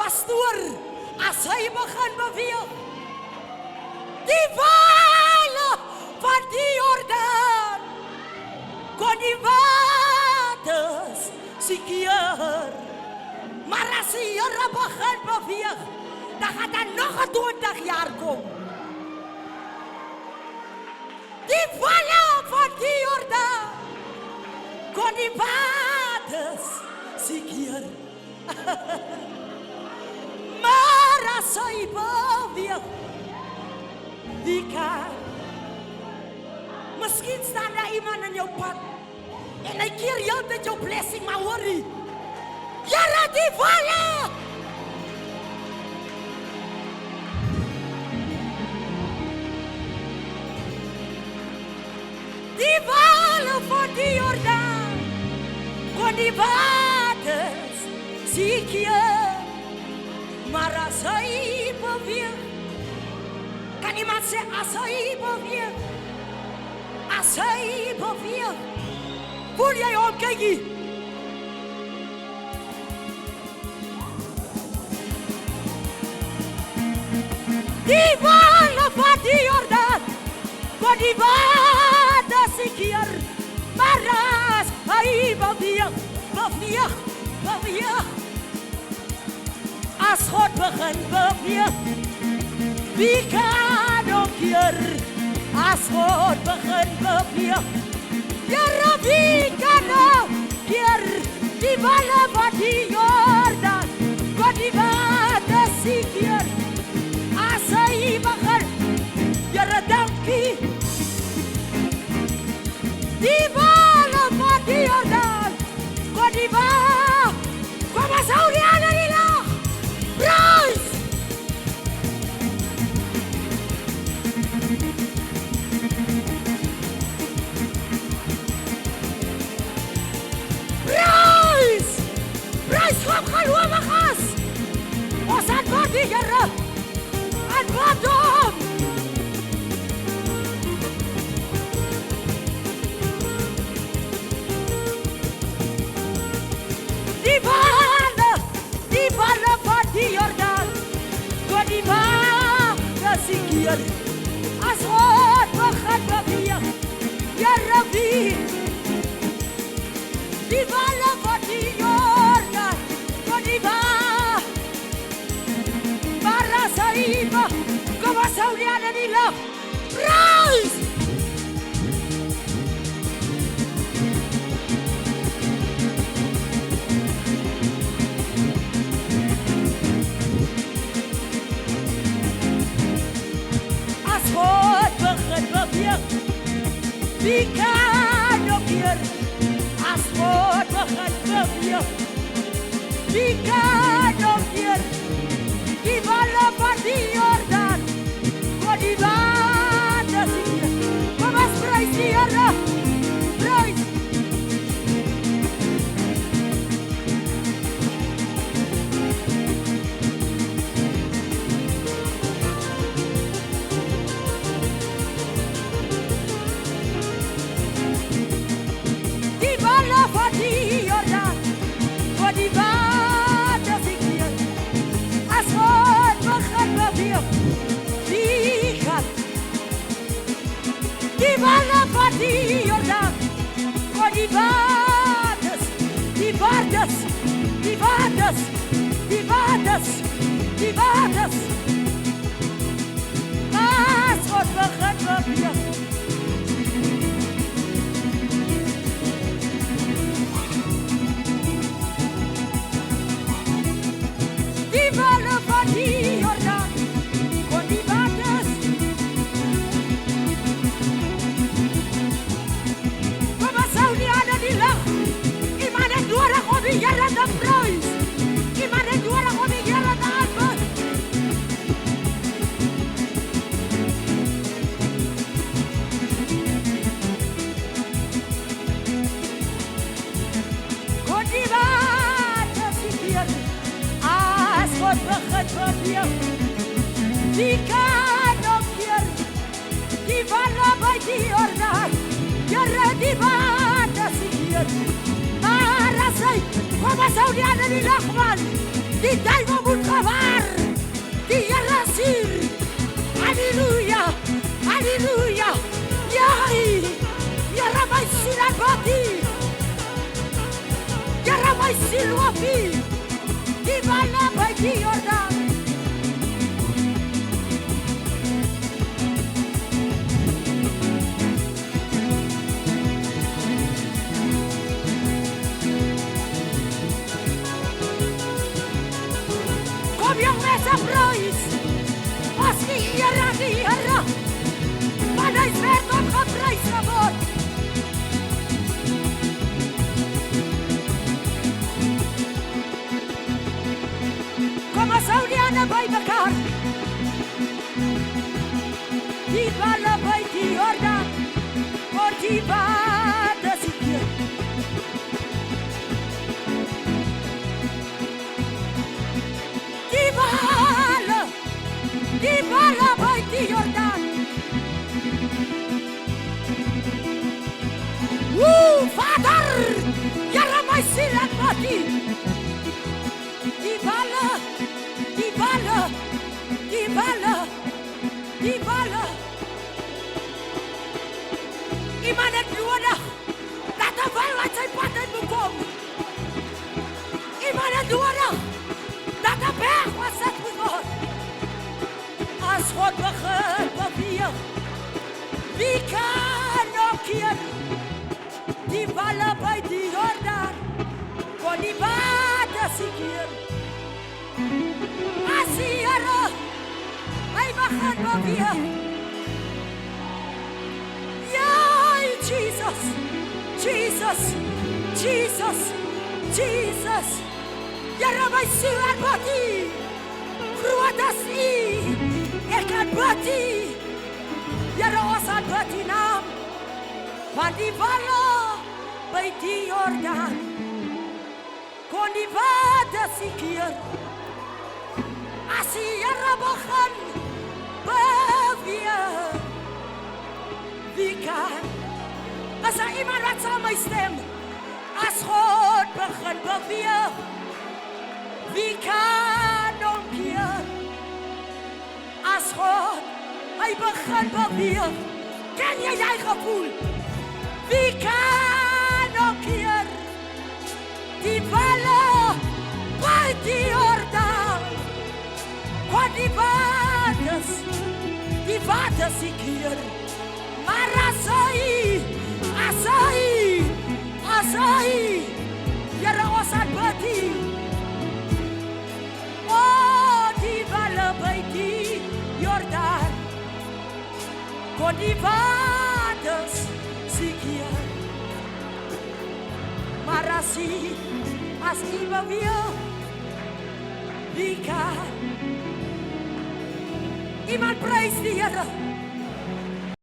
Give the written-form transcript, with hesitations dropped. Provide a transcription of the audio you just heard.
pastoor, as hy begin beweeg, die wale van die Jordaan, kon die waters sekeer. Maar as die Here begin beweeg, dan gaan daar nog 20 jaar kom. Die wale van die Jordaan, kon die waters sekeer. Maar as hy beweeg, wie kan? Miskien staan daar iemand in jou pad en hy keer heeltyd jou blessing, maar hoor nie. Here, die wale! Die wale van die Jordaan, kon die waters sekeer. Maar as hy beweeg, kan iemand sê, as hy beweeg, as hy beweeg, voel jy hom, kykie? Die wale van die Jordaan, kon die waters sekeer. Maar as hy beweeg, beweeg, beweeg, as God begin beweeg, wie kan hom keer? As God begin beweeg, Here, wie kan hom keer? Die wale van die Jordaan, kon die waters sekeer. As hy begin, Here, dankie. Die wale van die Jordaan, kon die waters, kom ons hou die hande in die lug. Praise! Praise! Praise God, gelowiges! Ons aanbid die Here. Aanbid hom! Die wale van die Jordaan, kon die waters sekeer. As God begin beweeg, Here, wie? Die wale van die Jordaan, kon die waters, maar as hy beweeg, kom ons hou die hande in die lug. Praise! Wie kan hom keer? As God begin beweeg, wie kan hom keer? Die wale van die Jordaan, kon die waters sekeer. Kom ons prys die Here, prys. Die wale van die Jordaan, kon die waters, die waters, die waters, die waters, die waters. As God begin beweeg, die wale van die Jordaan, kon die waters. Kom ons hou die hande in die lug. Iemand het nodig om die Here te prys. Iemand het nodig om die Here te aanbid. Kon die waters sekeer. As God begin beweeg, wie kan hom keer? Die wale by die Jordaan, Here, die waters sekeer. Maar as hy, kom ons hou die hande in die lug, man. Die duivel moet my silwafi, die Walla bei die Jordan. Kom jong mensen prijs, als die hier, maar hij werd opgeprijsd wordt. Kom als Saudianen bij elkaar, die ballen bij die Jordan, voor die water zitten. Die ballen bij die Jordan. Woe, vader, jara mijn ziel en body. Die ballen, die ballen, die ballen, die ballen. Iemand het nodig, dat de bal uit zijn patten moet komen. Iemand het nodig, dat de berg was het moet worden. Als God begint beweegt, wie kan nog keer? Die ballen bij die Jordan, voor die water zieken. Als die Heere, hij begint beweegt. Ja, Jesus, Jesus, Jesus, Jesus. Heere, my ziel en body, groot as U. Ek kan bidie, Here ons aan bidie naam, want die walle by die Jordan, kon die water sekeer, as die Here begin beweeg, wie kan, is daar iemand wat sal my stem, as God begin beweeg, wie kan omkeer, as God, hy begin beweeg, ken jy die gevoel? Wie kan omkeer? Die walle by die Jordan, kon die waters sekeer, maar as hy, Here ons aanbid U, die walle by die Jordan, kon die waters sekeer, maar as U beweeg, wie kan? Iemand prys die Here.